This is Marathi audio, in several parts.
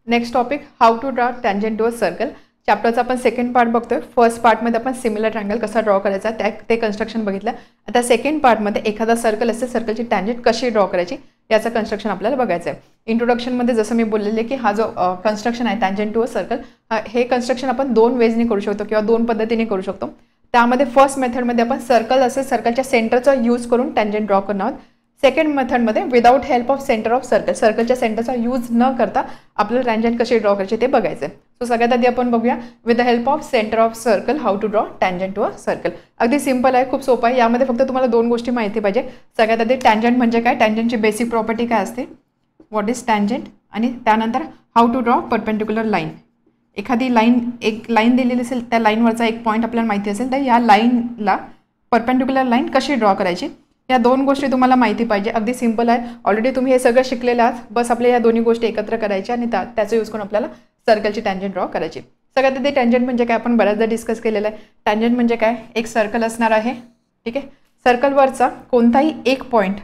Next topic, how to draw tangent to a circle. चॅप्टरचा आपण सेकंड पार्ट बघतोय. फर्स्ट पार्टमध्ये आपण सिमिलर ट्रायंगल कसा ड्रॉ करायचा ते कन्स्ट्रक्शन बघितलं. आता सेकंड पार्टमध्ये एखादा सर्कल असेल, सर्कलची टँजंट कशी ड्रॉ करायची याचं कन्स्ट्रक्शन आपल्याला बघायचं आहे. इंट्रोडक्शनमध्ये जसं मी बोललेले की हा जो कन्स्ट्रक्शन आहे टँजंट टू अ सर्कल, हे कन्स्ट्रक्शन आपण दोन वेजने करू शकतो किंवा दोन पद्धतीने करू शकतो. त्यामध्ये फर्स्ट मेथडमध्ये आपण सर्कल असेल, सर्कलच्या सेंटरचा यूज करून टँजंट ड्रॉ करणार आहोत. सेकंड मेथडमध्ये without help of centre of circle, सर्कलच्या सेंटरचा यूज न करता आपल्याला टँजंट कशी ड्रॉ करायची ते बघायचं आहे. सो सगळ्यात आधी आपण बघूया with the help of centre of circle how to draw tangent to a circle. अगदी सिंपल आहे, खूप सोपं आहे. यामध्ये फक्त तुम्हाला दोन गोष्टी माहिती पाहिजे. सगळ्यात आधी टँजंट म्हणजे काय, टँजंटची बेसिक प्रॉपर्टी काय असते, व्हॉट इज टँजंट, आणि त्यानंतर how to draw perpendicular line. एखादी लाईन, एक लाईन दिलेली असेल, त्या लाईनवरचा एक पॉईंट आपल्याला माहिती असेल तर या लाईनला परपेंडिक्युलर लाईन कशी ड्रॉ करायची, या दोन गोष्टी तुम्हाला माहिती पाहिजे. अगदी सिंपल आहे, ऑलरेडी तुम्ही हे सगळं शिकलेलं आहात. बस आपल्या या दोन्ही गोष्टी एकत्र करायच्या आणि त्याचा यूज करून आपल्याला सर्कलची टँजंट ड्रॉ करायची. सगळ्यात आधी टँजंट म्हणजे काय आपण बऱ्याचदा डिस्कस केलेलं आहे. टँजंट म्हणजे काय, एक सर्कल असणार आहे, ठीक आहे. सर्कलवरचा कोणताही एक पॉईंट,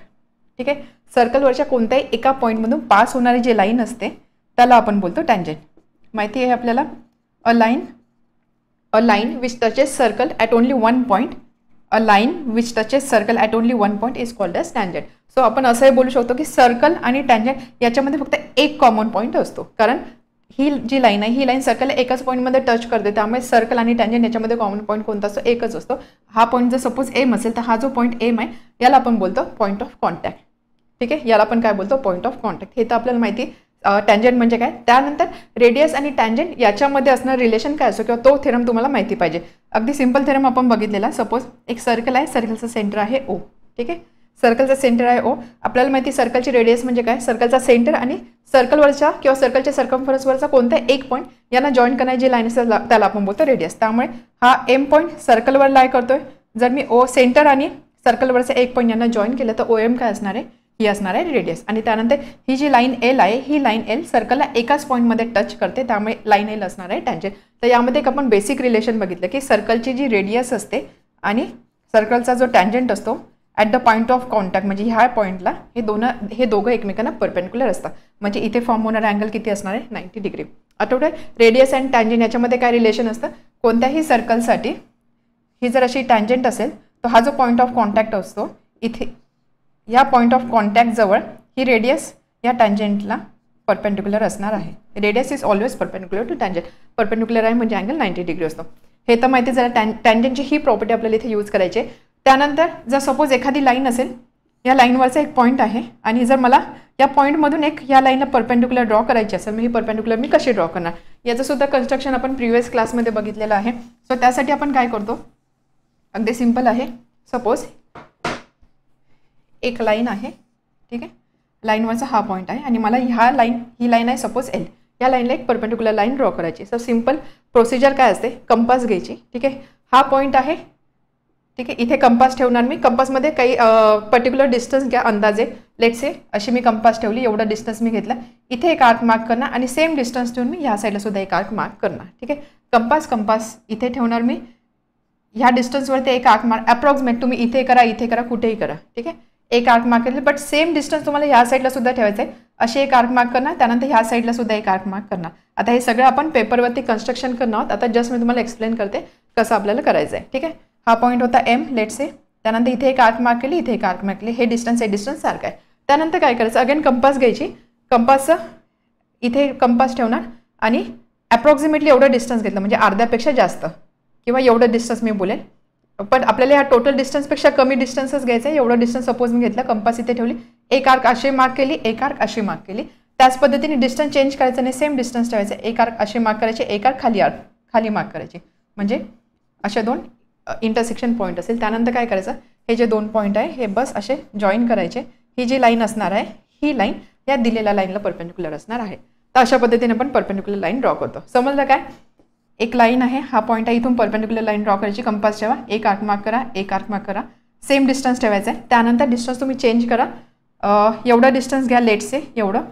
ठीक आहे, सर्कलवरच्या कोणत्याही एका पॉईंटमधून पास होणारी जी लाईन असते त्याला आपण बोलतो टँजंट. माहिती आहे आपल्याला, a line which touches circle at only one point, a line which touches circle at only one point is called as tangent. So आपण असंही बोलू शकतो की सर्कल आणि टँजंट याच्यामध्ये फक्त एक कॉमन पॉईंट असतो, कारण ही जी लाईन आहे ही लाईन सर्कलला एकाच पॉईंटमध्ये टच करते. त्यामुळे सर्कल आणि टँजंट याच्यामध्ये कॉमन पॉईंट कोणता असतो, एकच असतो. हा पॉईंट जर सपोज एम असेल तर हा जो पॉईंट एम आहे याला आपण बोलतो पॉईंट ऑफ कॉन्टॅक्ट, ठीक आहे. याला आपण काय बोलतो, पॉईंट ऑफ कॉन्टॅक्ट. हे तर आपल्याला माहिती टँजंट म्हणजे काय. त्यानंतर रेडियस आणि टँजंट याच्यामध्ये असणारं रिलेशन काय असतो किंवा तो थेरम तुम्हाला माहिती पाहिजे. अगदी सिंपल थेरम आपण बघितलेला. सपोज एक सर्कल आहे, सर्कलचं सेंटर आहे ओ, ठीक आहे. सर्कलचा सेंटर आहे ओ. आपल्याला माहिती सर्कलची रेडियस म्हणजे काय, सर्कलचा सेंटर आणि सर्कलवरच्या किंवा सर्कलच्या सर्कम्फरन्सवरचा कोणता एक पॉईंट यांना जॉईन करणारी जी लाईन असेल त्याला आपण बोलतो रेडियस. त्यामुळे हा एम पॉईंट सर्कलवर लाय करतोय. जर मी ओ सेंटर आणि सर्कलवरचा एक पॉईंट यांना जॉईन केलं तर ओ एम काय असणार आहे, ही असणार आहे रेडियस. आणि त्यानंतर ही जी लाईन एल आहे, ही लाईन एल सर्कलला एकाच पॉईंटमध्ये टच करते, त्यामुळे लाईन एल असणार आहे टँजंट. तर यामध्ये एक आपण बेसिक रिलेशन बघितलं की सर्कलची जी रेडियस असते आणि सर्कलचा जो टँजंट असतो at the point of contact, म्हणजे ह्या पॉईंटला हे दोघं एकमेकांना परपेंडिक्युलर असतात. म्हणजे इथे फॉर्म होणारा अँगल किती असणार आहे, 90 डिग्री. आठवतंय, रेडियस अँड टँजंट याच्यामध्ये काय रिलेशन असतं, कोणत्याही सर्कलसाठी ही जर अशी टँजंट असेल तर हा जो पॉईंट ऑफ कॉन्टॅक्ट असतो इथे, या पॉईंट ऑफ कॉन्टॅक्ट जवळ ही रेडियस या टँजंटला परपेंडिक्युलर असणार आहे. Radius is always perpendicular to tangent. Perpendicular आहे म्हणजे अँगल 90 डिग्री असतो. हे तर माहिती झालं. टँजंटची ही प्रॉपर्टी आपल्याला इथे यूज करायची. त्यानंतर जर सपोज एखादी लाईन असेल, या लाईनवरचा एक पॉईंट आहे आणि जर मला या पॉईंटमधून एक या लाईनला परपेंडिक्युलर ड्रॉ करायची असेल, मग ही परपेंडिक्युलर मी कशी ड्रॉ करणार, याचं सुद्धा कन्स्ट्रक्शन आपण प्रिव्हियस क्लासमध्ये बघितलेलं आहे. सो त्यासाठी आपण काय करतो, अगदी सिंपल आहे. सपोज एक लाईन आहे, ठीक आहे. लाईनवरचा हा पॉईंट आहे आणि मला ही लाईन आहे सपोज एल, या लाईनला एक परपेंडिक्युलर लाईन ड्रॉ करायची. सो सिंपल प्रोसिजर काय असते, कंपास घ्यायची, ठीक आहे. हा पॉईंट आहे, ठीक आहे. इथे कंपास ठेवणार मी. कंपासमध्ये काही पर्टिक्युलर डिस्टन्स घ्या अंदाजे. लेट्स से अशी मी कंपास ठेवली, एवढा डिस्टन्स मी घेतला. इथे एक आर्क मार्क करणार आणि सेम डिस्टन्स ठेवून मी ह्या साईडला सुद्धा एक आर्क मार्क करणार, ठीक आहे. कंपास इथे ठेवणार मी, ह्या डिस्टन्सवरती एक आर्क मार्क अप्रॉक्सिमेट तुम्ही इथे करा कुठेही करा, ठीक आहे. एक आर्क मार्क केले, बट सेम डिस्टन्स तुम्हाला ह्या साईडला सुद्धा ठेवायचं आहे. असे एक आर्क मार्क करणार, त्यानंतर ह्या साईडला सुद्धा एक आर्क मार्क करणार. आता हे सगळं आपण पेपरवरती कन्स्ट्रक्शन करणार आहोत. आता जस्ट मी तुम्हाला एक्सप्लेन करते कसं आपल्याला करायचं आहे, ठीक आहे. हा पॉईंट होता एम, लेट्स से. त्यानंतर इथे एक आर्क मार्क केली, इथे एक आर्क मार्क केली. हे डिस्टन्स सारखं आहे. त्यानंतर काय करायचं, अगेन कंपास घ्यायची. कंपासचं इथे कंपास ठेवणार आणि अप्रॉक्सिमेटली एवढं डिस्टन्स घेतलं, म्हणजे अर्ध्यापेक्षा जास्त किंवा एवढं डिस्टन्स मी बोलेल, पण आपल्याला ह्या टोटल डिस्टन्सपेक्षा कमी डिस्टन्सच घ्यायचं आहे. एवढं डिस्टन्स सपोज मी घेतलं, कंपास इथे ठेवली, एक आर्क अशी मार्क केली, एक आर्क अशी मार्क केली. त्याच पद्धतीने डिस्टन्स चेंज करायचं नाही, सेम डिस्टन्स ठेवायचं. एक आर्क अशी मार्क करायचे, एक आर्क खाली मार्क करायचे, म्हणजे अशा दोन इंटरसेक्शन पॉईंट असेल. त्यानंतर काय करायचं, हे जे दोन पॉईंट आहे हे बस असे जॉईन करायचे. ही जी लाईन असणार आहे, ही लाईन या दिलेल्या लाईनला परपेंडिक्युलर असणार आहे. तर अशा पद्धतीने आपण परपेंडिक्युलर लाईन ड्रॉ करतो. समजलं काय, एक लाईन आहे, हा पॉईंट आहे, इथून परपेंडिक्युलर लाईन ड्रॉ करायची. कंपास ठेवा, एक आर्क मार्क करा, एक आर्क मार्क करा, सेम डिस्टन्स ठेवायचं आहे. त्यानंतर डिस्टन्स तुम्ही चेंज करा, एवढा डिस्टन्स घ्या, लेट्स से एवढं,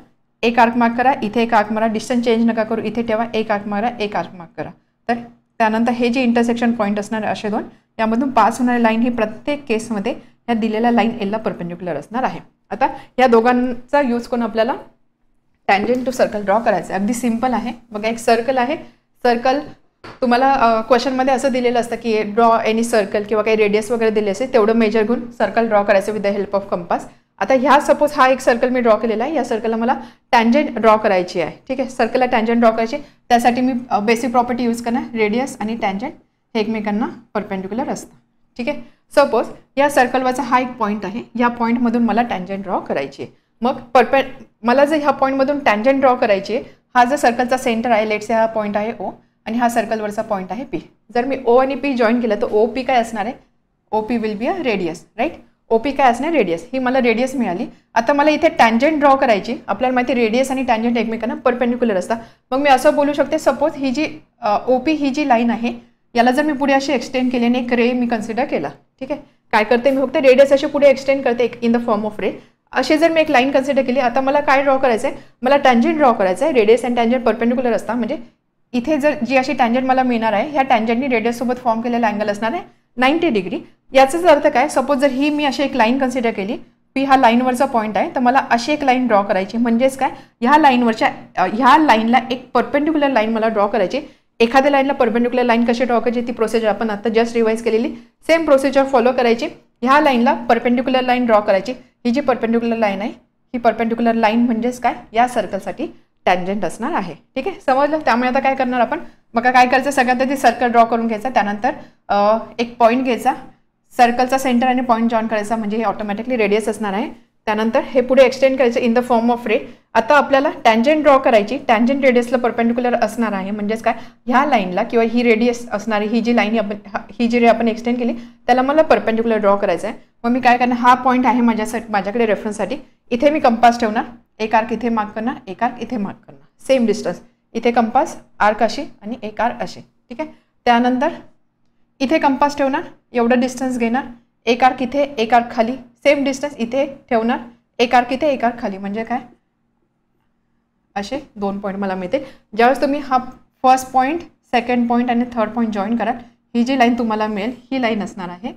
एक आर्क मार्क करा, इथे एक आर्क मारा, डिस्टन्स चेंज नका करू, इथे ठेवा, एक आर्क मारा, एक आर्क मार्क करा. तर त्यानंतर हे जे इंटरसेक्शन पॉईंट असणार आहे असे दोन, यामधून पास होणारी लाईन ही प्रत्येक केसमध्ये या दिलेल्या लाईन एलला परपेंडिक्युलर असणार आहे. आता या दोघांचा यूज करून आपल्याला टँजंट टू सर्कल ड्रॉ करायचं आहे. अगदी सिम्पल आहे. बघा एक सर्कल आहे. सर्कल तुम्हाला क्वेश्चनमध्ये असं दिलेलं असतं की ड्रॉ एनी सर्कल किंवा काही रेडियस वगैरे दिले असेल तेवढं मेजर घेऊन सर्कल ड्रॉ करायचं with the help of compass. आता ह्या सपोज हा एक सर्कल मी ड्रॉ केलेला आहे. या सर्कलला मला टँजंट ड्रॉ करायची आहे. ठीक आहे. सर्कलला टँजंट ड्रॉ करायची. त्यासाठी मी बेसिक प्रॉपर्टी यूज करणार. रेडियस आणि टँजंट हे एकमेकांना परपेंडिक्युलर असतं. ठीक आहे. सपोज या सर्कलवरचा हा एक पॉईंट आहे. या पॉईंटमधून मला टँजंट ड्रॉ करायची आहे. मग मला जर ह्या पॉईंटमधून टँजंट ड्रॉ करायची आहे. हा जर सर्कलचा सेंटर आहे, लेट्स से हा पॉईंट आहे ओ आणि हा सर्कलवरचा पॉईंट आहे पी. जर मी ओ आणि पी जॉईन केलं तर ओ पी काय असणार आहे? O P will be a radius, right. O P काय असणार? रेडियस. ही मला रेडियस मिळाली. आता मला इथे टँजंट ड्रॉ करायची. आपल्याला माहिती रेडियस आणि टँजंट एकमेकांना परपेंडिक्युलर असतात. मग मी असं बोलू शकते सपोज ही जी ओ पी ही जी लाईन आहे याला जर मी पुढे अशी एक्सटेंड केली आणि एक रे मी कन्सिडर केला. ठीक आहे. काय करते मी फक्त रेडियस अशी पुढे एक्सटेंड करते इन द फॉर्म ऑफ रे. अशी जर मी एक लाईन कन्सिडर केली. आता मला काय ड्रॉ करायचं आहे? मला टँजंट ड्रॉ करायचं आहे. रेडियस अँड टँजंट परपेंडिक्युलर असतात. म्हणजे इथे जर जी अशी टँजंट मला मिळणार आहे ह्या टँजंटनी रेडियससोबत फॉर्म केलेला अँगल असणार आहे 90 डिग्री. याचाच अर्थ काय? सपोज जर ही मी अशी एक लाईन कन्सिडर केली. पी हा लाईनवरचा पॉईंट आहे तर मला अशी एक लाईन ड्रॉ करायची. म्हणजेच काय? ह्या लाईनला एक परपेंडिक्युलर लाईन मला ड्रॉ करायची. एखाद्या लाईनला परपेंडिक्युलर लाईन कशी ड्रॉ करायची ती प्रोसिजर आपण आता जस्ट रिवाइज केलेली सेम प्रोसिजर फॉलो करायची. ह्या लाईनला परपेंडिक्युलर लाईन ड्रॉ करायची. ही जी परपेंडिक्युलर लाईन आहे ही परपेंडिक्युलर लाईन म्हणजेच काय? या सर्कलसाठी टँजंट असणार आहे. ठीक आहे. समजलं. त्यामुळे आता काय करणार आपण? बघा काय करायचं? सगळ्यात आधी सर्कल ड्रॉ करून घ्यायचा. त्यानंतर एक पॉईंट घ्यायचा. सर्कलचा सेंटर आणि पॉईंट जॉईन करायचा म्हणजे हे ऑटोमॅटिकली रेडियस असणार आहे. त्यानंतर हे पुढे एक्सटेंड करायचं इन द फॉर्म ऑफ रे. आता आपल्याला टँजंट ड्रॉ करायची. टँजंट रेडियसला परपेंडिक्युलर असणार आहे. म्हणजेच काय? ह्या लाईनला किंवा ही रेडियस असणारी ही जी लाईन ही जी रे आपण एक्सटेंड केली त्याला मला परपेंडिक्युलर ड्रॉ करायचं आहे. मग मी काय करणार? हा पॉईंट आहे माझ्याकडे रेफरन्ससाठी. इथे मी कंपास ठेवणार. एक आर्क इथे मार्क करणार. एक आर्क इथे मार्क करणार. Same distance. इथे कंपास आर्क अशी आणि एक आर्क अशी. ठीक आहे. त्यानंतर इथे कंपास ठेवणार. एवढं डिस्टन्स घेणार. एक आर्क इथे एक आर्क खाली. सेम डिस्टन्स इथे ठेवणार. एक आर्क इथे एक आर्क खाली. म्हणजे काय? असे 2 पॉईंट मला मिळतील. ज्यावेळेस तुम्ही हा फर्स्ट पॉईंट, सेकंड पॉईंट आणि थर्ड पॉईंट जॉईन कराल ही जी लाईन तुम्हाला मिळेल ही लाईन असणार आहे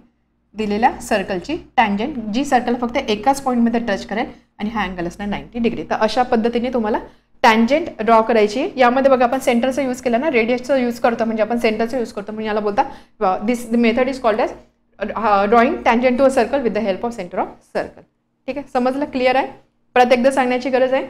दिलेल्या सर्कलची टँजंट, जी सर्कल फक्त एकाच पॉईंटमध्ये टच करेल आणि हा अँगल असणार 90 डिग्री. तर अशा पद्धतीने तुम्हाला टँजंट ड्रॉ करायची. यामध्ये बघा आपण सेंटरचा यूज केला ना, रेडियसचा यूज करतो म्हणजे आपण सेंटरचा यूज करतो म्हणून याला बोलता this method is called as drawing tangent to a circle with the help of centre of circle. ठीक आहे. समजलं? क्लिअर आहे? परत एकदा सांगण्याची गरज आहे.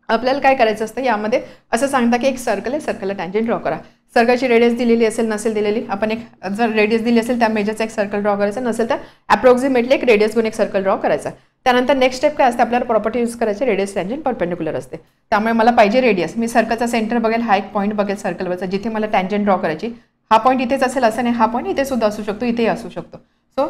आपल्याला काय करायचं असतं यामध्ये असं सांगता की एक सर्कल आहे, सर्कलला टँजंट ड्रॉ करा. सर्कलची रेडियस दिलेली असेल नसेल दिलेली आपण एक जर रेडियस दिली असेल त्या मेजरचा एक सर्कल ड्रॉ करायचा. नसेल तर अप्रॉक्सिमेटली एक रेडियस घेऊन एक सर्कल ड्रॉ करायचा. त्यानंतर नेक्स्ट स्टेप काय असते? आपल्याला प्रॉपर्टी यूज करायची. रेडियस टँजंट परपेंडिक्युलर असते. त्यामुळे मला पाहिजे रेडियस. मी सर्कलचा सेंटर बघेल. हा एक पॉईंट बघेल सर्कलवरचा जिथे मला टँजंट ड्रॉ करायची. हा पॉईंट इथेच असेल असं नाही. हा पॉईंट इथे सुद्धा असू शकतो, इथेही असू शकतो. सो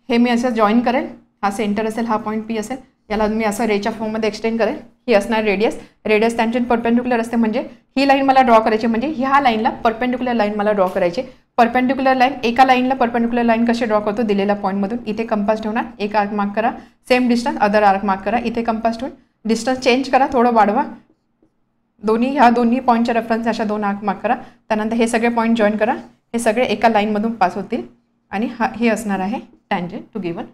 हे मी असं जॉईन करेल. हा सेंटर असेल, हा पॉईंट पी असेल. याला मी असं रेच्या फॉर्ममध्ये एक्सटेंड करेल. ही असणार रेडियस. रेडियस टँजंट परपेंडिक्युलर असते म्हणजे ही लाईन मला ड्रॉ करायची. म्हणजे ह्या लाईनला परपेंडिक्युलर लाईन मला ड्रॉ करायची. परपेंडिक्युलर लाईन एका लाईनला परपेंडिक्युलर लाईन कशी ड्रॉ करतो? दिलेल्या पॉईंटमधून इथे कंपास ठेवणार. एक आर्क मार्क करा. Same distance other arc mark करा. इथे कंपास ठेवून डिस्टन्स चेंज करा, थोडं वाढवा. ह्या दोन्ही पॉईंटच्या रेफरन्स अशा 2 आर्क मार्क करा. त्यानंतर हे सगळे पॉईंट जॉईन करा. हे सगळे एका लाईनमधून पास होतील आणि हे असणार आहे टँजंट टू गिवन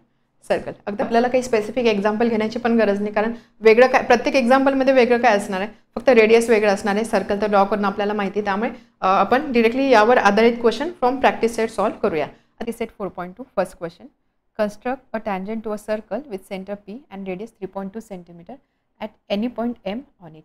सर्कल. अगदी आपल्याला काही स्पेसिफिक एक्झाम्पल घेण्याची पण गरज नाही, कारण वेगळं काय प्रत्येक एक्झाम्पलमध्ये वेगळं काय असणार आहे. फक्त रेडियस वेगळं असणार आहे. सर्कल तर ड्रॉ करून आपल्याला माहिती. त्यामुळे आपण डिरेक्टली यावर आधारित question from practice set solve करूया. Practice set 4.2 first question. Construct a tangent to a circle with centre P and radius 3.2 centimetre at any point M on it.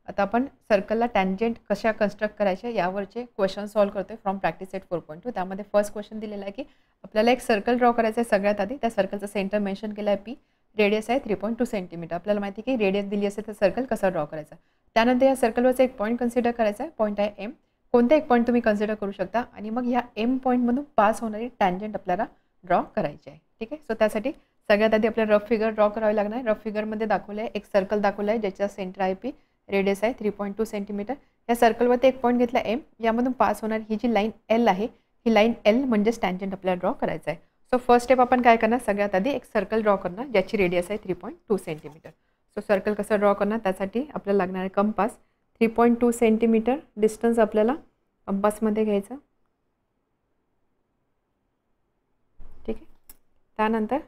आता आपण सर्कलला टँजंट कशा कन्स्ट्रक्ट करायच्या यावरचे क्वेश्चन सॉल्व्ह करतोय फ्रॉम प्रॅक्टिस सेट 4.2. त्यामध्ये फर्स्ट क्वेश्चन दिलेला आहे की आपल्याला एक सर्कल ड्रॉ करायचं आहे. सगळ्यात आधी त्या सर्कलचा सेंटर मेन्शन केला आहे पी. रेडियस आहे 3.2 सेंटीमीटर. आपल्याला माहिती आहे की रेडियस दिली असेल तर सर्कल कसा ड्रॉ करायचा. त्यानंतर या सर्कलवरचा एक पॉईंट कन्सिडर करायचा आहे. पॉईंट आहे एम. कोणता एक पॉईंट तुम्ही कन्सिडर करू शकता आणि मग ह्या एम पॉईंटमधून पास होणारी टँजंट आपल्याला ड्रॉ करायची आहे. ठीक आहे. सो त्यासाठी सगळ्यात आधी आपल्याला रफ फिगर ड्रॉ करावी लागणार आहे. रफ फिगरमध्ये दाखवलं आहे एक सर्कल दाखवलं आहे ज्याचा सेंटर आहे पी. रेडियस आहे 3.2 सेंटीमीटर. या सर्कलवरती एक पॉईंट घेतला एम. यामधून पास होणारी ही जी लाईन एल आहे ही लाईन एल म्हणजेच टँजंट आपल्याला ड्रॉ करायचं आहे. सो फर्स्ट स्टेप आपण काय करणार? सगळ्यात आधी एक सर्कल ड्रॉ करणार ज्याची रेडियस आहे 3.2 सेंटीमीटर. सो सर्कल कसं ड्रॉ करणार? त्यासाठी आपल्याला लागणार आहे कंपास. 3.2 सेंटीमीटर डिस्टन्स आपल्याला कंपासमध्ये घ्यायचं. ठीक आहे. त्यानंतर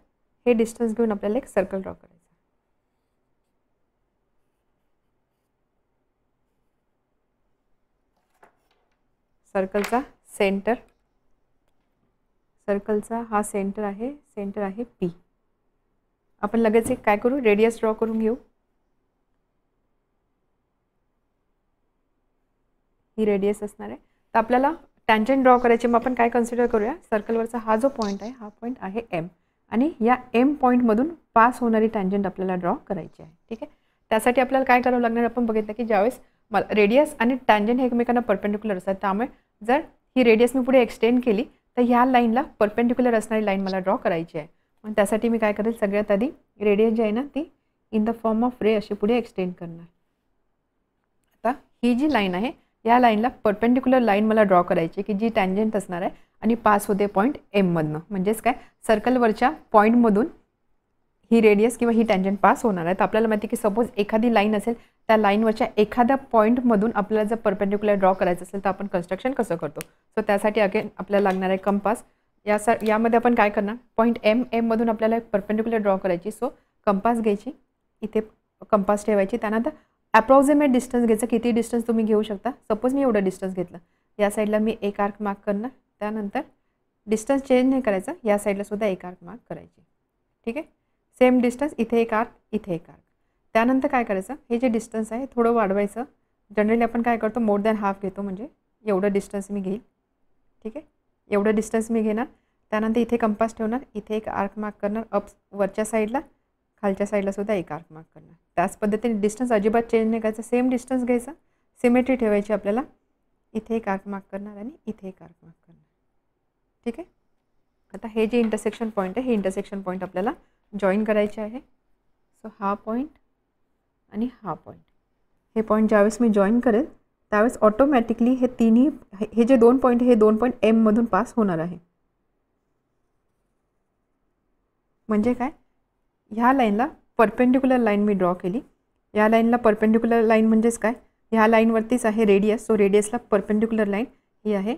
हे डिस्टन्स घेऊन आपल्याला एक सर्कल ड्रॉ करायचं. सर्कलचा सेंटर, सर्कलचा हा सेंटर आहे पी. आपण लगेच एक काय करू, रेडियस ड्रॉ करून घेऊ. ही रेडियस असणार आहे. तर आपल्याला टँजंट ड्रॉ करायचे. मग आपण काय कन्सिडर करूया, सर्कलवरचा हा जो पॉईंट आहे हा पॉईंट आहे एम, आणि या एम पॉईंटमधून पास होणारी टँजंट आपल्याला ड्रॉ करायची आहे. ठीक आहे. त्यासाठी आपल्याला काय करावं लागणार, आपण बघितलं की ज्यावेळेस रेडियस आणि टँजंट हे एकमेकांना परपेंडिक्युलर असतात, त्यामुळे जर ही रेडियस मी पुढे एक्सटेंड केली तर ह्या लाईनला परपेंडिक्युलर असणारी लाईन मला ड्रॉ करायची आहे. मग त्यासाठी मी काय करेल, सगळ्यात आधी रेडियस जी आहे ना ती इन द फॉर्म ऑफ रे अशी पुढे एक्सटेंड करणार. आता ही जी लाईन आहे या लाईनला परपेंडिक्युलर लाईन मला ड्रॉ करायची की जी टँजंट असणार आहे आणि पास होते पॉईंट एममधनं. म्हणजेच काय, सर्कलवरच्या पॉईंटमधून ही रेडियस किंवा ही टँजंट पास होणार आहे. तर आपल्याला माहिती की सपोज एखादी लाईन असेल, त्या लाईनवरच्या एखाद्या पॉईंटमधून आपल्याला जर परपेंडिक्युलर ड्रॉ करायचं असेल तर आपण कन्स्ट्रक्शन कसं करतो. सो त्यासाठी अगेन आपल्याला लागणार आहे कंपास. यामध्ये आपण काय करणार, पॉईंट एममधून आपल्याला एक परपेंडिक्युलर ड्रॉ करायची. सो कंपास घ्यायची, इथे कंपास ठेवायची. त्यानंतर अप्रॉक्सिमेट डिस्टन्स घ्यायचं. किती डिस्टन्स तुम्ही घेऊ शकता. सपोज मी एवढं डिस्टन्स घेतलं, या साईडला मी एक आर्क मार्क करणार. त्यानंतर डिस्टन्स चेंज नाही करायचं, या साईडला सुद्धा एक आर्क मार्क करायची. ठीक आहे. सेम डिस्टन्स, इथे एक आर्क, इथे एक आर्क. त्यानंतर काय करायचं, हे जे डिस्टन्स आहे थोडं वाढवायचं. जनरली आपण काय करतो, मोर दॅन हाफ घेतो, म्हणजे एवढं डिस्टन्स मी घेईल. ठीक आहे. एवढं डिस्टन्स मी घेणार. त्यानंतर इथे कंपास ठेवणार, इथे एक आर्क मार्क करणार. अप वरच्या साईडला, खालच्या साईडला सुद्धा एक आर्क मार्क करणार. त्याच पद्धतीने डिस्टन्स अजिबात चेंज नाही करायचं, सेम डिस्टन्स घ्यायचा, सिमेट्री ठेवायची आपल्याला. इथे एक आर्क मार्क करणार आणि इथे एक आर्क मार्क करणार. ठीक आहे. आता हे जे इंटरसेक्शन पॉईंट आहे, हे इंटरसेक्शन पॉईंट आपल्याला जॉईन करायचे आहे. सो हा पॉईंट आणि हा पॉईंट, हे पॉईंट ज्यावेळेस मी जॉईन करेल त्यावेळेस ऑटोमॅटिकली हे तिन्ही, हे जे दोन पॉईंट, हे दोन पॉईंट एममधून पास होणार आहे. म्हणजे काय, ह्या लाईनला परपेंडिक्युलर लाईन मी ड्रॉ केली. या लाईनला परपेंडिक्युलर लाईन म्हणजेच काय, ह्या लाईनवरतीच आहे रेडियस. सो रेडियसला परपेंडिक्युलर लाईन ही आहे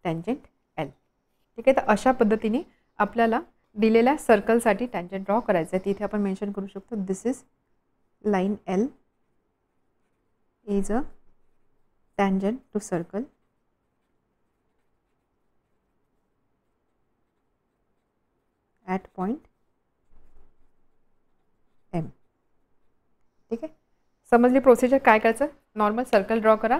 टँजंट एल. ठीक आहे. तर अशा पद्धतीने आपल्याला दिलेल्या सर्कलसाठी टँजंट ड्रॉ करायचं आहे. तिथे आपण मेन्शन करू शकतो, this is line L is a tangent to circle at point M. ठीक आहे. समजली प्रोसिजर. काय करायचं, नॉर्मल सर्कल ड्रॉ करा.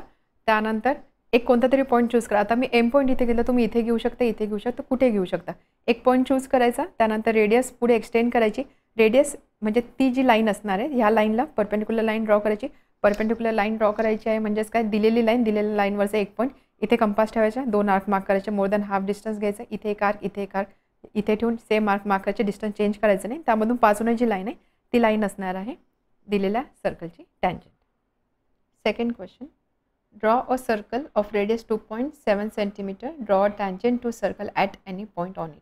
त्यानंतर एक कोणता तरी पॉईंट चूज करा. आता मी एम पॉईंट इथे घेतलं, तुम्ही इथे घेऊ शकता, इथे घेऊ शकता, कुठे घेऊ शकता. एक पॉईंट चूज करायचा. त्यानंतर रेडियस पुढे एक्सटेंड करायची. रेडियस म्हणजे ती जी लाईन असणार आहे, ह्या लाईनला परपेंडिक्युलर लाईन ड्रॉ करायची. परपेंडिक्युलर लाईन ड्रॉ करायची आहे म्हणजेच काय, दिलेली लाईन, दिलेल्या लाईनवरचं एक पॉईंट, इथे कंपास ठेवायचा, दोन आर्क मार्क करायचे, मोर दॅन हाफ डिस्टन्स घ्यायचं. इथे एक आर्क, इथे एक आर्क, इथे ठेवून सेम आर्क मार्क करायचे. डिस्टन्स चेंज करायचं नाही. त्यामधून पास होणारी जी लाईन आहे ती लाईन असणार आहे दिलेल्या सर्कलची tangent. Second question, draw a circle of radius 2.7 centimetre. Draw a tangent to circle at any point on it.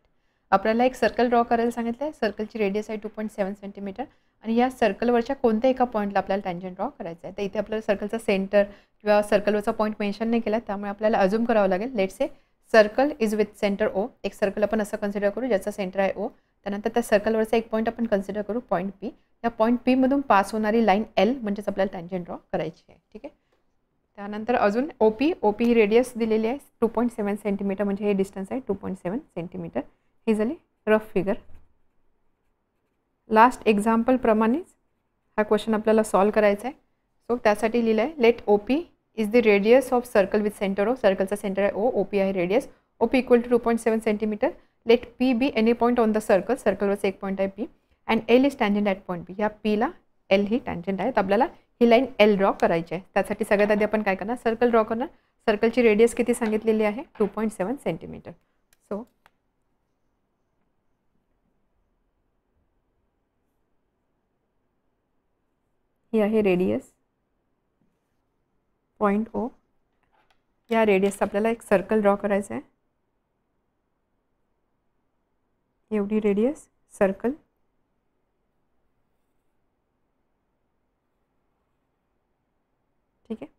आपल्याला एक सर्कल ड्रॉ करायला सांगितलं आहे. सर्कलची रेडियस आहे 2.7 सेंटीमीटर आणि या सर्कलवरच्या कोणत्या एका पॉईंटला आपल्याला टँजंट ड्रॉ करायचं आहे. तर इथे आपल्याला सर्कलचा सेंटर किंवा सर्कलवरचा पॉईंट मेन्शन नाही केला, त्यामुळे आपल्याला अजूम करावं लागेल. Let's say circle is with centre O. एक सर्कल आपण असं कन्सिडर करू ज्याचा सेंटर आहे ओ. त्यानंतर त्या सर्कलवरचा एक पॉईंट आपण कन्सिडर करू पॉईंट पी. या पॉईंट पीमधून पास होणारी लाईन एल म्हणजेच आपल्याला टँजंट ड्रॉ करायची आहे. ठीक आहे. त्यानंतर अजून ओपी ही रेडियस दिलेली आहे 2.7 सेंटीमीटर, म्हणजे हे डिस्टन्स आहे 2.7 सेंटीमीटर. ही झाली रफ फिगर. लास्ट एक्झाम्पलप्रमाणेच हा क्वेश्चन आपल्याला सॉल्व करायचा आहे. सो त्यासाठी लिहिलं आहे, let O P is the radius of circle with centre O. सर्कलचा सेंटर आहे ओ, ओ पी आहे radius. O P equal to 2.7 centimetre. Let P B any point on the circle. सर्कलवरचा एक पॉईंट आहे P and L is tangent at point P. ह्या पीला एल ही टँजंट आहे. तर आपल्याला ही लाईन एल ड्रॉ करायची आहे. त्यासाठी सगळ्यात आधी आपण काय करणार, सर्कल ड्रॉ करणार. सर्कलची रेडियस किती सांगितलेली आहे, 2.7 सेंटीमीटर. सो ही आहे रेडियस पॉईंट ओ. या रेडियसचा आपल्याला एक सर्कल ड्रॉ करायचं आहे. एवढी रेडियस सर्कल. ठीक आहे.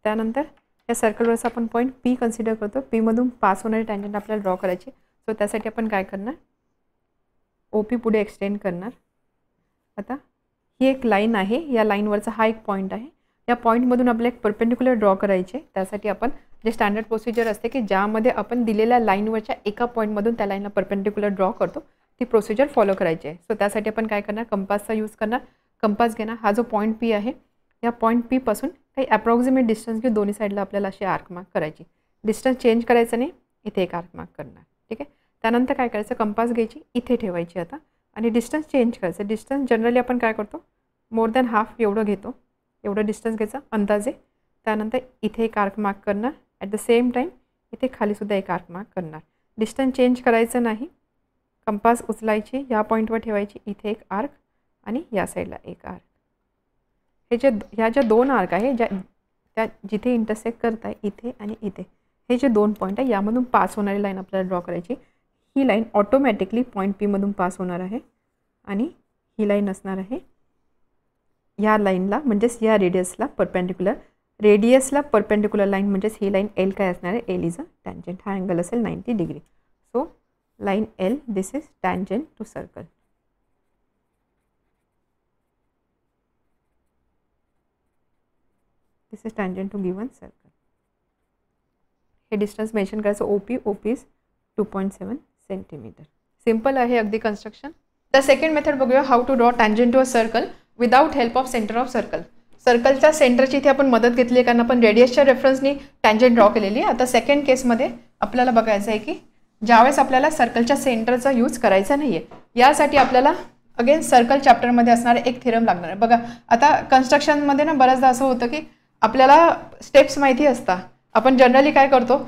त्यानंतर या सर्कलवरचा आपण पॉईंट पी कन्सिडर करतो. पीमधून पास होणारी टँजंट आपल्याला ड्रॉ करायची. सो त्यासाठी आपण काय करणार, ओ पी पुढे एक्सटेंड करणार. आता ही एक लाईन आहे, या लाईनवरचा हा एक पॉईंट आहे. या पॉईंटमधून आपल्याला एक परपेंडिक्युलर ड्रॉ करायचे. त्यासाठी आपण जे स्टँडर्ड प्रोसिजर असते की ज्यामध्ये आपण दिलेल्या लाईनवरच्या एका पॉईंटमधून त्या लाईनला परपेंडिक्युलर ड्रॉ करतो, ती प्रोसिजर फॉलो करायची आहे. सो त्यासाठी आपण काय करणार, कंपासचा यूज करणार. कंपास घेणार. हा जो पॉईंट पी आहे, या पॉईंट पी पासून काही अप्रॉक्सिमेट डिस्टन्स घेऊन दोन्ही साईडला आपल्याला अशी आर्क मार्क करायची. डिस्टन्स चेंज करायचं नाही, इथे एक आर्क मार्क करणार. ठीक आहे. त्यानंतर काय करायचं, कंपास घ्यायची, इथे ठेवायची आता आणि डिस्टन्स चेंज करायचं. डिस्टन्स जनरली आपण काय करतो, मोर दॅन हाफ एवढं घेतो, एवढं डिस्टन्स घ्यायचं अंदाजे. त्यानंतर इथे एक आर्क मार्क करणार. ॲट द सेम टाईम इथे खालीसुद्धा एक आर्क मार्क करणार. डिस्टन्स चेंज करायचं नाही. कंपास उचलायची, या पॉईंटवर ठेवायची, इथे एक आर्क आणि या साईडला एक आर्क. ह्या ज्या दोन आर्क आहे त्या जिथे इंटरसेक्ट करत आहे, इथे आणि इथे, हे जे दोन पॉईंट आहे यामधून पास होणारी लाईन आपल्याला ड्रॉ करायची. ही लाईन ऑटोमॅटिकली पॉईंट पीमधून पास होणार आहे आणि ही लाईन असणार आहे या लाईनला, म्हणजेच या रेडियसला परपेंडिक्युलर. रेडियसला परपेंडिक्युलर लाईन म्हणजेच ही लाईन एल काय असणार आहे, एल इज अ टँजंट. हा अँगल असेल 90 degree. So line L, this is tangent to circle. This is tangent to given circle. हे डिस्टन्स मेन्शन करायचं. OP is 2.7 centimetre. सिम्पल आहे अगदी कन्स्ट्रक्शन. द सेकंड मेथड बघूया, how to draw tangent to a circle without help of centre of circle. सर्कलच्या सेंटरची इथे आपण मदत घेतली आहे कारण आपण रेडियसच्या रेफरन्सनी टँजंट ड्रॉ केलेली आहे. आता सेकंड केसमध्ये आपल्याला बघायचं आहे की ज्यावेळेस आपल्याला सर्कलच्या सेंटरचा यूज करायचा नाही आहे, यासाठी आपल्याला अगेन सर्कल चॅप्टरमध्ये असणारे एक थेरम लागणार आहे. बघा आता कन्स्ट्रक्शनमध्ये ना बऱ्याचदा असं होतं की आपल्याला स्टेप्स माहिती असतात. आपण जनरली काय करतो,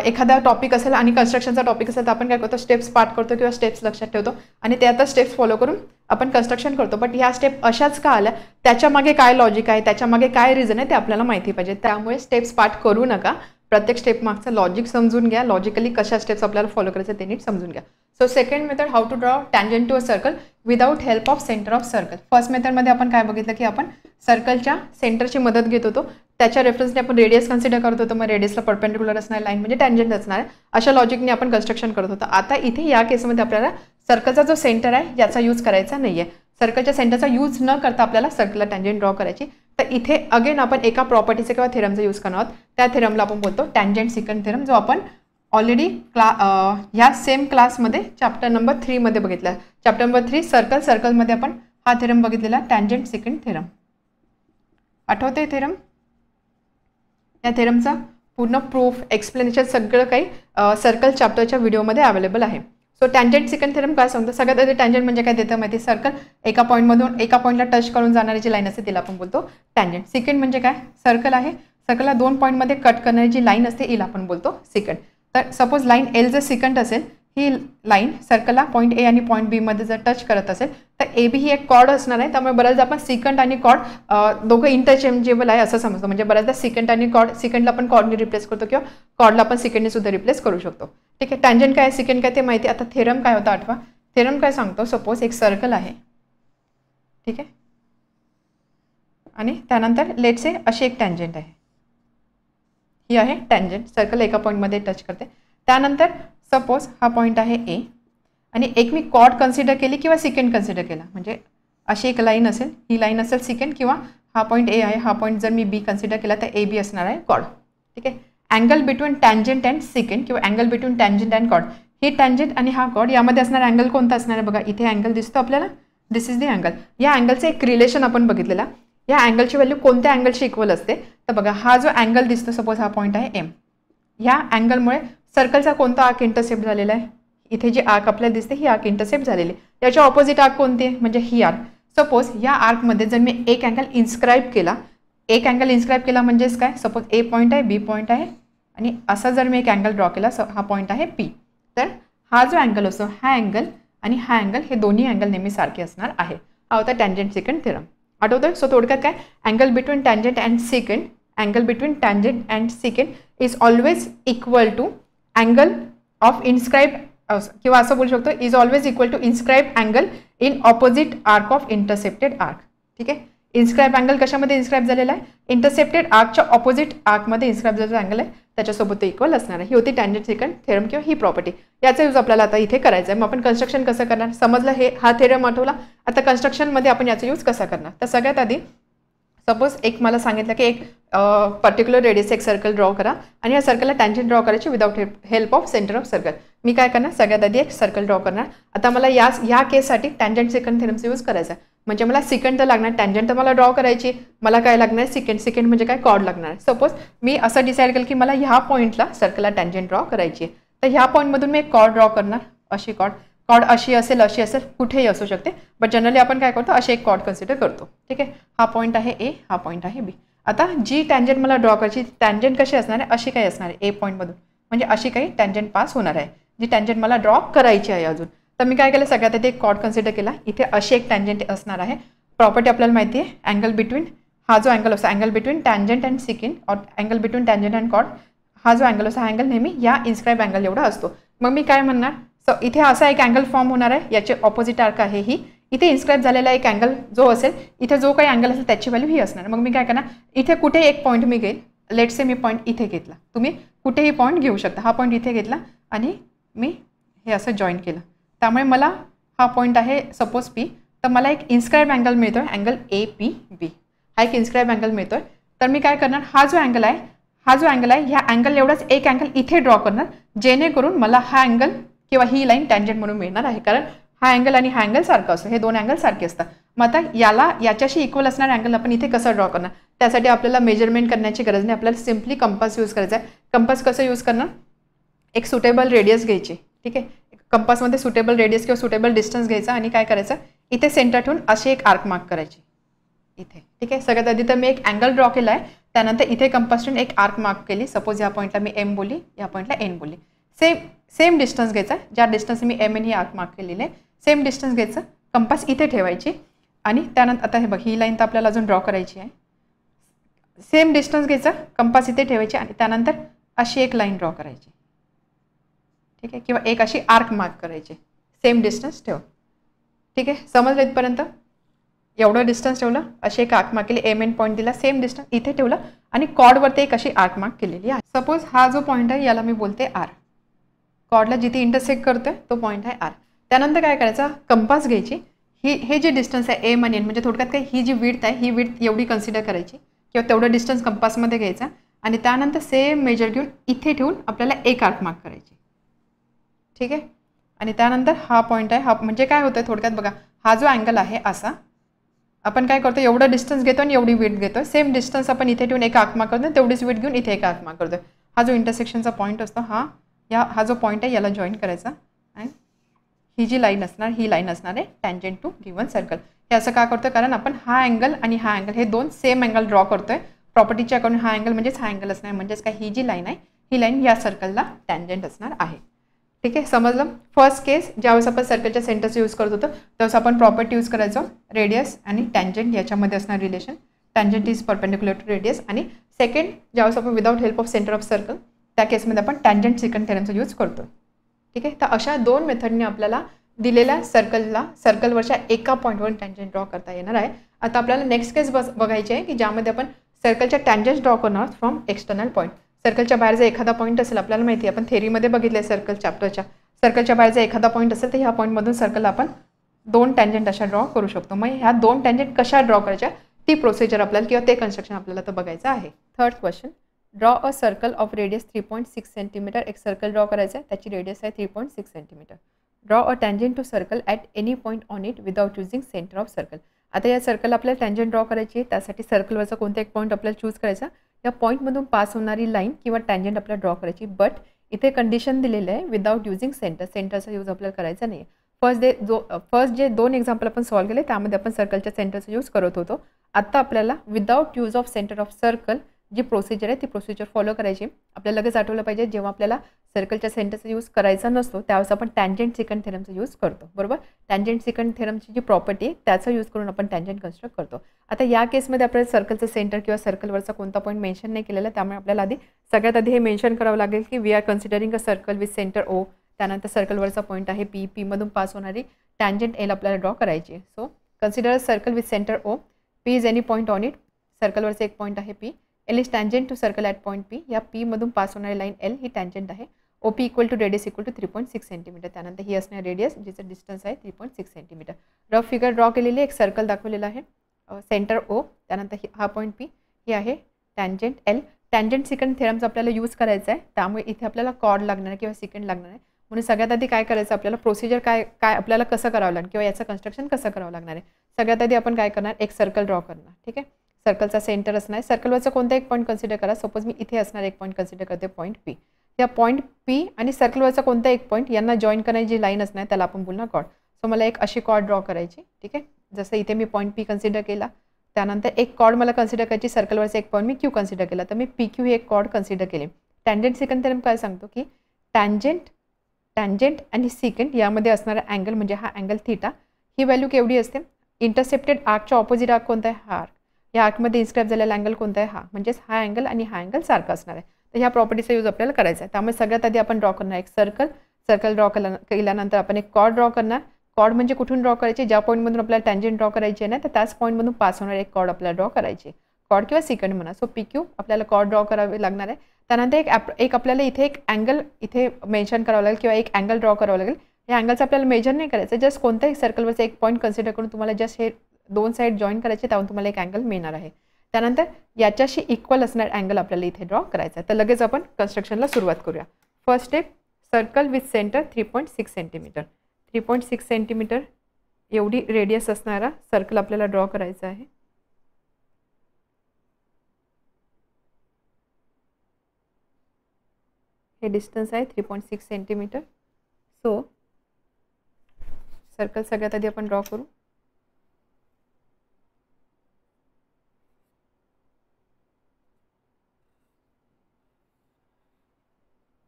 एखादा टॉपिक असेल आणि कन्स्ट्रक्शनचा टॉपिक असेल तर आपण काय करतो, स्टेप्स पाठ करतो किंवा स्टेप्स लक्षात ठेवतो आणि ते आता स्टेप्स फॉलो करून आपण कन्स्ट्रक्शन करतो. बट ह्या स्टेप अशाच का आल्या, त्याच्यामागे काय लॉजिक आहे, त्याच्यामागे काय रिझन आहे ते आपल्याला माहिती पाहिजे. त्यामुळे स्टेप्स पाठ करू नका. प्रत्येक स्टेप मागचं लॉजिक समजून घ्या. लॉजिकली कशा स्टेप्स आपल्याला फॉलो करायचं ते नीट समजून घ्या. So second method, how to draw tangent to a circle without help of centre of circle. First मेथडमध्ये आपण काय बघितलं की आपण सर्कलच्या सेंटरची मदत घेत होतो, त्याच्या रेफरन्सने आपण रेडियस कन्सिडर करत होतो. मग रेडियसला परपेंडिक्युलर असणार लाईन म्हणजे टँजंट असणार आहे. अशा लॉजिकने आपण कन्स्ट्रक्शन करत होतो. आता इथे या केसमध्ये आपल्याला सर्कलचा जो सेंटर आहे याचा यूज करायचा नाही आहे. सर्कलच्या सेंटरचा यूज न करता आपल्याला सर्कलला टँजंट ड्रॉ करायची. तर इथे अगेन आपण एका प्रॉपर्टीचा किंवा थेरमचा यूज करणार आहोत. त्या थेरमला आपण बोलतो टँजंट सेकंड थेरम, जो आपण ऑलरेडी ह्या सेम क्लासमध्ये चॅप्टर नंबर 3 मध्ये बघितला. चॅप्टर नंबर 3 सर्कलमध्ये आपण हा थेरम बघितलेला, टँजंट सेकंड थेरम. आठवते थेरम? या थेरमचा पूर्ण प्रूफ, एक्सप्लेनेशन सगळं काही सर्कल चॅप्टरच्या व्हिडिओमध्ये अवेलेबल आहे. सो टँजंट सेकंड थेरम काय सांगतो, सगळ्यात आधी टँजंट म्हणजे काय देतं माहिती, सर्कल एका पॉईंटमधून एका पॉईंटला टच करून जाणारी जी लाईन असते तिला आपण बोलतो टँजंट. सेकंड म्हणजे काय, सर्कल आहे, सर्कलला 2 पॉईंटमध्ये कट करणारी जी लाईन असते हिला आपण बोलतो सेकंड. तर सपोज लाईन एल जर सेकंड असेल, ही लाईन सर्कलला पॉईंट ए आणि पॉईंट बी मध्ये जर टच करत असेल तर ए बी ही एक कॉर्ड असणार आहे. त्यामुळे बऱ्याचदा आपण सेकंड आणि कॉर्ड दोघं इंटरचेंजेबल आहे असं समजतो. म्हणजे बऱ्याचदा सेकंड आणि कॉर्ड, सेकंडला आपण कॉर्डने रिप्लेस करतो किंवा कॉर्डला आपण सेकंडने सुद्धा रिप्लेस करू शकतो. ठीक आहे. टँजंट काय, सेकंड काय ते माहिती. आता थेरम काय होता आठवा. थेरम काय सांगतो, सपोज एक सर्कल आहे, ठीक आहे, आणि त्यानंतर लेट से अशी एक टँजंट आहे, ही आहे टँजंट. सर्कल एका पॉईंटमध्ये टच करते. त्यानंतर सपोज हा पॉईंट आहे ए आणि एक मी कॉर्ड कन्सिडर केली किंवा सेकंड कन्सिडर केला, म्हणजे अशी एक लाईन असेल, ही लाईन असेल सेकंड, किंवा हा पॉईंट ए आहे, हा पॉईंट जर मी बी कन्सिडर केला तर ए बी असणार आहे कॉर्ड. ठीक आहे. Angle between tangent and secant किंवा angle between tangent and chord, ही टँजंट आणि हा कॉर्ड यामध्ये असणारा अँगल कोणता असणार आहे बघा. इथे अँगल दिसतो आपल्याला, दिस इज द अँगल. या अँगलचं एक रिलेशन आपण बघितलेला. या अँगलची व्हॅल्यू कोणत्या अँगलशी इक्वल असते तर बघा, हा जो अँगल दिसतो, सपोज हा पॉईंट आहे एम, ह्या अँगलमुळे सर्कलचा कोणता आर्क इंटरसेप्ट झालेला आहे, इथे जी आर्क आपल्याला दिसते ही आर्क इंटरसेप्ट झालेली आहे. याच्या ऑपोजिट आर्क कोणती आहे, म्हणजे ही आर्क. सपोज या आर्कमध्ये जर मी एक अँगल इन्स्क्राईब केला, एक अँगल इन्स्क्राईब केला म्हणजेच काय, सपोज ए पॉईंट आहे, बी पॉईंट आहे आणि असा जर मी एक अँगल ड्रॉ केला, हा पॉईंट आहे पी, तर हा जो अँगल असतो, हा अँगल आणि हा अँगल, हे दोन्ही अँगल नेहमी सारखे असणार आहे. हा होता टँजंट सेकंड थेरम. आठवतोय? सो थोडक्यात काय, angle between tangent and secant, angle between tangent and secant is always equal to angle of inscribe, किंवा असं बोलू शकतो, is always equal to inscribe angle in opposite arc of intercepted arc. ठीक आहे. इन्स्क्राईब अँगल कशामध्ये इन्स्क्राईब झालेला आहे, इंटरसेप्टेड आर्कच्या ऑपोजिट आर्कमध्ये इन्स्क्राईब झालेला अँगल आहे, त्याच्यासोबत ते इक्वल असणार आहे. ही होती टँजंट सेकंड थेरम किंवा ही प्रॉपर्टी. याचा यूज आपल्याला आता इथे करायचा आहे. मग आपण कन्स्ट्रक्शन कसं करणार समजलं, हे हा थेरम आठवला. आता कन्स्ट्रक्शनमध्ये आपण याचा यूज कसा करणार, तर सगळ्यात आधी सपोज एक मला सांगितलं की एक पर्टिक्युलर रेडियस एक सर्कल ड्रॉ करा आणि या सर्कलला टँजंट ड्रॉ करायची without help of centre of circle. मी काय करणार, सगळ्यात आधी एक सर्कल ड्रॉ करणार. आता मला या केससाठी टँजंट सेकंड थेरमचा यूज करायचा आहे. म्हणजे मला सिकंड तर लागणार, टँजंट तर मला ड्रॉ करायची, मला काय लागणार सिकंड म्हणजे काय कॉर्ड लागणार. सपोज मी असं डिसाईड केलं की मला ह्या पॉईंटला सर्कलला टँजंट ड्रॉ करायची आहे, तर ह्या पॉईंटमधून मी एक कॉर्ड ड्रॉ करणार. अशी कॉर्ड अशी असेल कुठेही असू शकते, बट जनरली आपण काय करतो अशी एक कॉर्ड कन्सिडर करतो. ठीक आहे, हा पॉईंट आहे ए, हा पॉईंट आहे बी. आता जी टँजंट मला ड्रॉ करायची टँजंट कशी असणार आहे, अशी काही असणार आहे ए पॉईंटमधून, म्हणजे अशी काही टँजंट पास होणार आहे जी टँजंट मला ड्रॉ करायची आहे अजून. तर मी काय केलं, सगळ्यात आधी एक कॉर्ड कन्सिडर केला. इथे अशी एक टँजंट असणार आहे. प्रॉपर्टी आपल्याला माहिती आहे, अँगल बिटवीन, हा जो अँगल असतो angle between tangent and secant और angle between tangent and chord, हा जो अँगल असतो हा अँगल नेहमी या इन्स्क्राईब अँगल एवढा असतो. मग मी काय म्हणणार, सो इथे असा एक अँगल फॉर्म होणार आहे, याचे ऑपोजिट आर्क आहे ही. इथे इन्स्क्राईब झालेला एक अँगल जो असेल, इथे जो काही अँगल असेल त्याची व्हॅल्यू ही असणार. मग मी काय करणार, इथे कुठे एक पॉईंट मी घेईल, लेट्स से मी पॉईंट इथे घेतला, तुम्ही कुठेही पॉईंट घेऊ शकता. हा पॉईंट इथे घेतला आणि मी हे असं जॉईन केलं, त्यामुळे मला हा पॉईंट आहे सपोज पी, तर मला एक इन्स्क्राईब अँगल मिळतो आहे अँगल ए पी बी. हा एक इन्स्क्राईब अँगल मिळतो आहे. तर मी काय करणार, हा जो अँगल आहे ह्या अँगल एवढाच एक अँगल इथे ड्रॉ करणार, जेणेकरून मला हा अँगल किंवा ही लाईन टँजंट म्हणून मिळणार आहे. कारण हा अँगल आणि हा अँगल सारखा असतो, हे दोन अँगल सारखे असतात. मग आता याच्याशी इक्वल असणार अँगल आपण इथे कसं ड्रॉ करणार, त्यासाठी आपल्याला मेजरमेंट करण्याची गरज नाही, आपल्याला सिम्पली कंपास यूज करायचा आहे. कंपास कसं यूज करणार, एक सुटेबल रेडियस घ्यायची. ठीक आहे, कंपासमध्ये सुटेबल रेडियस किंवा सुटेबल डिस्टन्स घ्यायचा आणि काय करायचं, इथे सेंटर ठेवून अशी एक आर्क मार्क करायची इथे. ठीक आहे, सगळ्यात आधी तर मी एक अँगल ड्रॉ केला आहे, त्यानंतर इथे कंपास ठेवून एक आर्क मार्क केली. सपोज या पॉईंटला मी एम बोलली, या पॉईंटला एन बोलली. सेम डिस्टन्स घ्यायचा, ज्या डिस्टन्स मी एम एन ही आर्क मार्क केलेली आहे, सेम डिस्टन्स घ्यायचं, कंपास इथे ठेवायची आणि त्यानंतर आता हे बघ, ही लाईन तर आपल्याला अजून ड्रॉ करायची आहे. सेम डिस्टन्स घ्यायचं, कंपास इथे ठेवायची आणि त्यानंतर अशी एक लाईन ड्रॉ करायची. ठीक आहे, किंवा एक अशी आर्क मार्क करायची, सेम डिस्टन्स ठेव. ठीक आहे, समजलं इथपर्यंत. एवढं डिस्टन्स ठेवलं, अशी एक आर्क मार्क केली, एम एन पॉईंट दिला, सेम डिस्टन्स इथे ठेवलं आणि कॉर्डवरती एक अशी आर्क मार्क केलेली आहे. सपोज हा जो पॉईंट आहे याला मी बोलते आर, कॉर्डला जिथे इंटरसेक्ट करतोय तो पॉईंट आहे आर. त्यानंतर काय करायचं, कंपास घ्यायची, हे जे डिस्टन्स आहे एम आणि एन, म्हणजे थोडक्यात काय ही जी विड्थ आहे ही विड्थ एवढी कन्सिडर करायची किंवा तेवढं डिस्टन्स कंपासमध्ये घ्यायचा आणि त्यानंतर सेम मेजर घेऊन इथे ठेवून आपल्याला एक आर्क मार्क करायची. ठीक आहे, आणि त्यानंतर हा पॉईंट आहे, हा म्हणजे काय होतं थोडक्यात बघा, हा जो अँगल आहे असा, आपण काय करतो एवढं डिस्टन्स घेतो आणि एवढी विड्थ घेतो, सेम डिस्टन्स आपण इथे ठेवून एक आर्क मार्क करतो, तेवढीच विड्थ घेऊन इथे एक आर्क मार्क करतो. हा जो इंटरसेक्शनचा पॉईंट असतो हा जो पॉईंट आहे याला जॉईन करायचा आणि ही जी लाईन असणार ही लाईन असणार आहे टँजंट टू गिवन सर्कल. हे असं का करतो, कारण आपण हा अँगल आणि हा अँगल हे दोन सेम अँगल ड्रॉ करतोय. प्रॉपर्टीच्या अकॉर्डिंग हा अँगल म्हणजेच हा अँगल असणार, म्हणजेच काय ही जी लाईन आहे ही लाईन या सर्कलला टँजंट असणार आहे. ठीक आहे, समजलं. फर्स्ट केस ज्यावेळेस आपण सर्कलच्या सेंटरचा यूज करत होतो त्यावेळेस आपण प्रॉपर्टी यूज करायचो, रेडियस आणि टँजंट याच्यामध्ये असणार relation, tangent is perpendicular to radius. आणि सेकंड ज्यावेळेस आपण without help of centre of circle, त्या केसमध्ये आपण टँजंट सेकंड थेरमचा यूज करतो. ठीक आहे, तर अशा दोन मेथडने आपल्याला दिलेल्या सर्कलवरच्या एका पॉईंटवरून टँजंट ड्रॉ करता येणार आहे. आता आपल्याला नेक्स्ट केस बघायची आहे की ज्यामध्ये आपण सर्कलच्या टँजंट ड्रॉ करणार फ्रॉम एक्सटर्नल पॉईंट. सर्कलच्या बाहेर जर एखादा पॉईंट असेल, आपल्याला माहिती आहे आपण थेरीमध्ये बघितले सर्कल चॅप्टरच्या, सर्कलच्या बाहेर जर एखादा पॉईंट असेल तर ह्या पॉईंटमधून सर्कल आपण दोन टँजंट अशा ड्रॉ करू शकतो. मग ह्या दोन टँजंट कशा ड्रॉ करायच्या ती प्रोसिजर आपल्याला किंवा ते कन्स्ट्रक्शन आपल्याला तर बघायचं आहे. Third question, draw a circle of radius 3.6 centimetre. एक सर्कल ड्रॉ करायचं आहे, त्याची रेडियस आहे 3.6 centimetre. Draw a tangent to circle at any point on it without using centre of circle. आता या सर्कल आपल्याला टँजंट ड्रॉ करायची आहे, त्यासाठी सर्कलवरचा कोणता एक पॉईंट आपल्याला चूज करायचा, या पॉईंटमधून पास होणारी लाईन किंवा टँजंट आपल्याला ड्रॉ करायची. बट इथे कंडिशन दिलेलं आहे विदाउट युझिंग सेंटर, सेंटरचा यूज आपल्याला करायचा नाही. फर्स्ट जे दोन एक्झाम्पल आपण सॉल्व्ह केले त्यामध्ये आपण सर्कलच्या सेंटरचा यूज करत होतो. आता आपल्याला without use of centre of circle जी प्रोसिजर आहे ती प्रोसिजर फॉलो करायची. आपल्याला लगेच आठवलं पाहिजे, जेव्हा आपल्याला सर्कलच्या सेंटरचा यूज करायचा नसतो त्यावेळेस आपण टँजंट सेकंड थेरमचा यूज करतो, बरोबर. टँजंट सेकंड थेरमची जी प्रॉपर्टी आहे त्याचा यूज करून आपण टँजंट कन्स्ट्रक्ट करतो. आता या केसमध्ये आपल्याला सर्कलचं सेंटर किंवा सर्कलवरचा कोणता पॉईंट मेन्शन नाही केलेला, त्यामुळे आपल्याला सगळ्यात आधी हे मेन्शन करावं लागेल की we are considering a circle with centre O. त्यानंतर सर्कलवरचा पॉईंट आहे पी, पीमधून पास होणारी टँजंट एल आपल्याला ड्रॉ करायची. So consider a circle with centre O, P is any point on it. सर्कलवरचा एक पॉईंट आहे P, L is tangent to circle at point P. या पीमधून पास होणारी लाईन एल ही टँजंट आहे. OP equal to radius equal to 3.6 centimetre. त्यानंतर ही असणार रेडियस जिचं डिस्टन्स आहे 3.6 सेंटीमीटर. रफ फिगर ड्रॉ केलेली एक सर्कल दाखवलेला आहे. सेंटर ओ, त्यानंतर हा पॉईंट पी, हे आहे टँजंट एल. टँजंट सिकंड थेरमचा आपल्याला यूज करायचा आहे, त्यामुळे इथे आपल्याला कॉर्ड लागणार आहे किंवा सिकंड लागणार आहे. म्हणून सगळ्यात आधी काय करायचं आपल्याला, प्रोसिजर काय आपल्याला कसं करावं लागेल किंवा याचं कन्स्ट्रक्शन कसं करावं लागणार आहे. सगळ्यात आधी आपण काय करणार, एक सर्कल ड्रॉ करणार. ठीक आहे, सर्कलचा सेंटर असणार आहे. सर्कलवरचा कोणता एक पॉईंट कन्सिडर करा. सपोज मी इथे असणार एक पॉईंट कन्सिडर करते, पॉईंट पी. या पॉईंट पी आणि सर्कलवरचा कोणता एक पॉईंट यांना जॉईन करण्याची जी लाईन असणार त्याला आपण बोलणार कॉर्ड. सो मला एक अशी कॉर्ड ड्रॉ करायची. ठीक आहे, जसं इथे मी पॉईंट पी कन्सिडर केला, त्यानंतर एक कॉर्ड मला कन्सिडर करायची, सर्कलवरचा एक पॉईंट मी क्यू कन्सिडर केला, तर मी पी क्यू ही एक कॉर्ड कन्सिडर केली. टँजंट सिकंड थेरम काय सांगतो की टँजंट आणि सिकंड यामध्ये असणारा अँगल म्हणजे हा अँगल थीटा, ही व्हॅल्यू केवढी असते. इंटरसेप्टेड आर्कच्या ऑपोजिट आर्क कोणता आहे, हा आर्क. या आर्कमध्ये इन्स्क्राईब झालेला अँगल कोणता आहे, हा. म्हणजेच हा अँगल आणि हा अँगल सारखा असणार आहे. तर ह्या प्रॉपर्टीचा यूज आपल्याला करायचा आहे. त्यामुळे सगळ्यात आधी आपण ड्रॉ करणार एक सर्कल ड्रॉ केल्यानंतर आपण एक कॉर्ड ड्रॉ करणार. कॉर्ड म्हणजे कुठून ड्रॉ करायची, ज्या पॉईंटमधून आपल्याला टँजंट ड्रॉ करायची आहे ना, तर त्याच पॉईंटमधून पास होणार एक कॉर्ड आपल्याला ड्रॉ करायची, कॉर्ड किंवा सिकंड म्हणा. सो पी क्यू आपल्याला कॉर्ड ड्रॉ करावे लागणार आहे. त्यानंतर एक आपल्याला इथे एक अँगल इथे मेन्शन करावं लागेल किंवा एक अँगल ड्रॉ करावं लागेल. या अँगलचं आपल्याला मेजर नाही करायचं, जस्ट कोणत्याही सर्कलवरचं एक पॉईंट कन्सिडर करून तुम्हाला जस्ट हे दोन साईड जॉईन करायचे, त्यावरून तुम्हाला एक अँगल मिळणार आहे. त्यानंतर याच्याशी इक्वल असणार अँगल आपल्याला इथे ड्रॉ करायचा आहे. तर लगेच आपण कन्स्ट्रक्शनला सुरुवात करूया. First step, circle with centre 3.6 centimetre. 3.6 centimetre एवढी रेडियस असणारा सर्कल आपल्याला ड्रॉ करायचा आहे. हे डिस्टन्स आहे 3.6 सेंटीमीटर. सो सर्कल सगळ्यात आधी आपण ड्रॉ करू.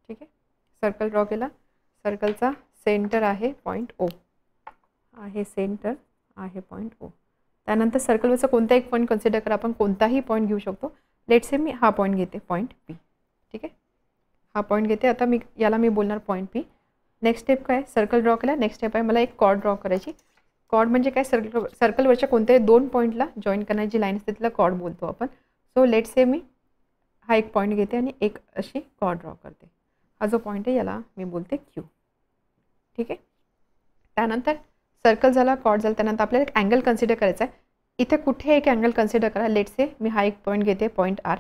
ठीक आहे, सर्कल ड्रॉ केला. सर्कलचा सेंटर आहे पॉईंट ओ, आहे सेंटर आहे पॉईंट ओ. त्यानंतर सर्कलवरचा कोणता एक पॉईंट कन्सिडर करा, आपण कोणताही पॉईंट घेऊ शकतो. लेट्स से मी हा पॉईंट घेते, पॉईंट पी. ठीक आहे, हा पॉईंट घेते. आता मी बोलणार पॉईंट पी. नेक्स्ट स्टेप काय, सर्कल ड्रॉ केला. नेक्स्ट स्टेप आहे मला एक कॉर्ड ड्रॉ करायची. कॉर्ड म्हणजे काय, सर्कलवरच्या कोणत्याही दोन पॉईंटला जॉईन करण्याची लाईन असते तिला कॉर्ड बोलतो आपण. सो लेट्स से मी हा एक पॉईंट घेते आणि एक अशी कॉर्ड ड्रॉ करते. हा जो पॉईंट आहे याला मी बोलते क्यू. ठीक आहे, त्यानंतर सर्कल झाला, कॉर्ड झाला. त्यानंतर आपल्याला एक अँगल कन्सिडर करायचा आहे. इथे कुठे एक अँगल कन्सिडर करा. लेट्स से मी हा एक पॉईंट घेते, पॉईंट आर,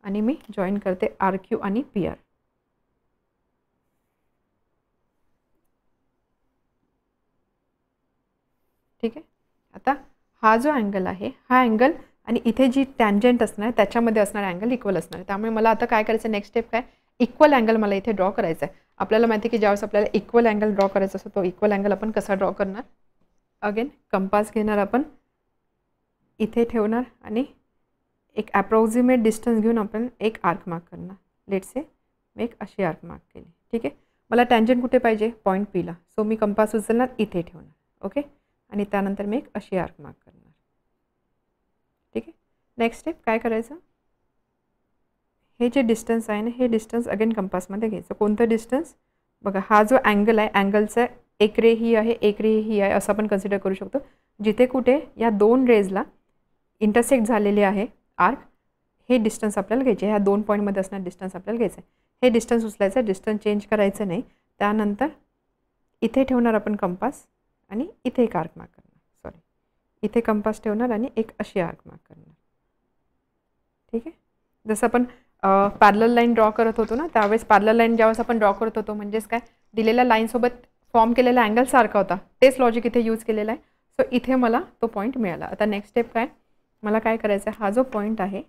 आणि मी जॉईन करते आर क्यू आणि पी आर. ठीक आहे, आता हा जो अँगल आहे हा अँगल आणि इथे जी टँजंट असणार आहे त्याच्यामध्ये असणारा अँगल इक्वल असणार आहे. त्यामुळे मला आता काय करायचं, नेक्स्ट स्टेप काय, इक्वल अँगल मला इथे ड्रॉ करायचा आहे. आपल्याला माहिती आहे की ज्यावेळेस आपल्याला इक्वल अँगल ड्रॉ करायचा असतो तो इक्वल अँगल आपण कसा ड्रॉ करणार. अगेन कंपास घेणार आपण, इथे ठेवणार आणि एक ॲप्रॉक्सिमेट डिस्टन्स घेऊन आपण एक आर्क मार्क करणार. लेट्स से मी एक अशी आर्क मार्क केली. ठीक आहे, मला टँजंट कुठे पाहिजे, पॉईंट पीला. सो मी कंपास उचलणार, इथे ठेवणार. ओके, आणि त्यानंतर मी एक अशी आर्क मार्क करणार. ठीक आहे, नेक्स्ट स्टेप काय करायचं, हे जे डिस्टन्स आहे ना, हे डिस्टन्स अगेन कंपासमध्ये घ्यायचं. कोणतं डिस्टन्स बघा, हा जो अँगल आहे अँगलचा एक रे ही आहे, एक रे ही आहे, असं आपण कन्सिडर करू शकतो. जिथे कुठे या दोन रेजला इंटरसेक्ट झालेले आहे आर्क, हे डिस्टन्स आपल्याला घ्यायचे. ह्या दोन पॉईंटमध्ये असणार डिस्टन्स आपल्याला घ्यायचं आहे. हे डिस्टन्स उचलायचं, डिस्टन्स चेंज करायचं नाही. त्यानंतर इथे ठेवणार आपण कंपास आणि इथे एक आर्क मार्क करणार. सॉरी, इथे कंपास ठेवणार आणि एक अशी आर्क मार्क करणार. ठीक आहे, जसं आपण पॅरलल लाईन ड्रॉ करत होतो ना, त्यावेळेस पॅरलल लाईन ज्यावेळेस आपण ड्रॉ करत होतो म्हणजेच काय, दिलेल्या लाईनसोबत फॉर्म केलेला अँगल सारखा होता, तेच लॉजिक इथे यूज केलेलं आहे. सो इथे मला तो पॉईंट मिळाला. आता नेक्स्ट स्टेप काय, मला काय करायचं आहे, हा जो पॉईंट आहे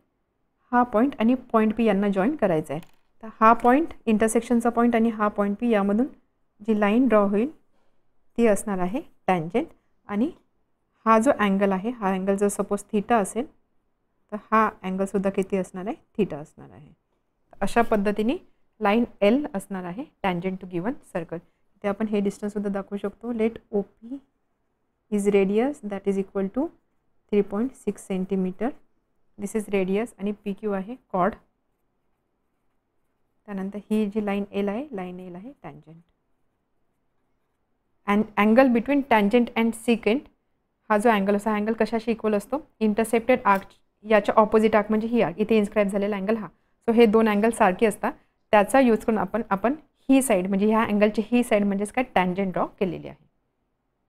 हा पॉईंट आणि पॉईंट पी यांना जॉईन करायचं आहे. तर हा पॉईंट इंटरसेक्शनचा पॉईंट आणि हा पॉईंट पी यामधून जी लाईन ड्रॉ होईल ती असणार आहे टँजंट. आणि हा जो अँगल आहे हा अँगल जर सपोज थीटा असेल तर हा अँगलसुद्धा किती असणार आहे, थीटा असणार आहे. अशा पद्धतीने लाईन एल असणार आहे टँजंट टू गिवन सर्कल. ते आपण हे डिस्टन्ससुद्धा दाखवू शकतो. Let O P is radius that is equal to 3.6 centimetre. This is radius आणि पी क्यू आहे कॉर्ड. त्यानंतर ही जी लाईन एल आहे, लाईन एल आहे tangent. And angle between tangent and secant, हा जो अँगल असा अँगल कशाशी इक्वल असतो, इंटरसेप्टेड आर्क याच्या ऑपोजिट आर्क म्हणजे ही आर्क, इथे इन्स्क्राईब झालेला अँगल हा. सो हे दोन अँगल सारखे असतात, त्याचा यूज करून आपण ही साईड म्हणजे ह्या अँगलची ही साईड म्हणजेच काय टँजंट ड्रॉ केलेली आहे.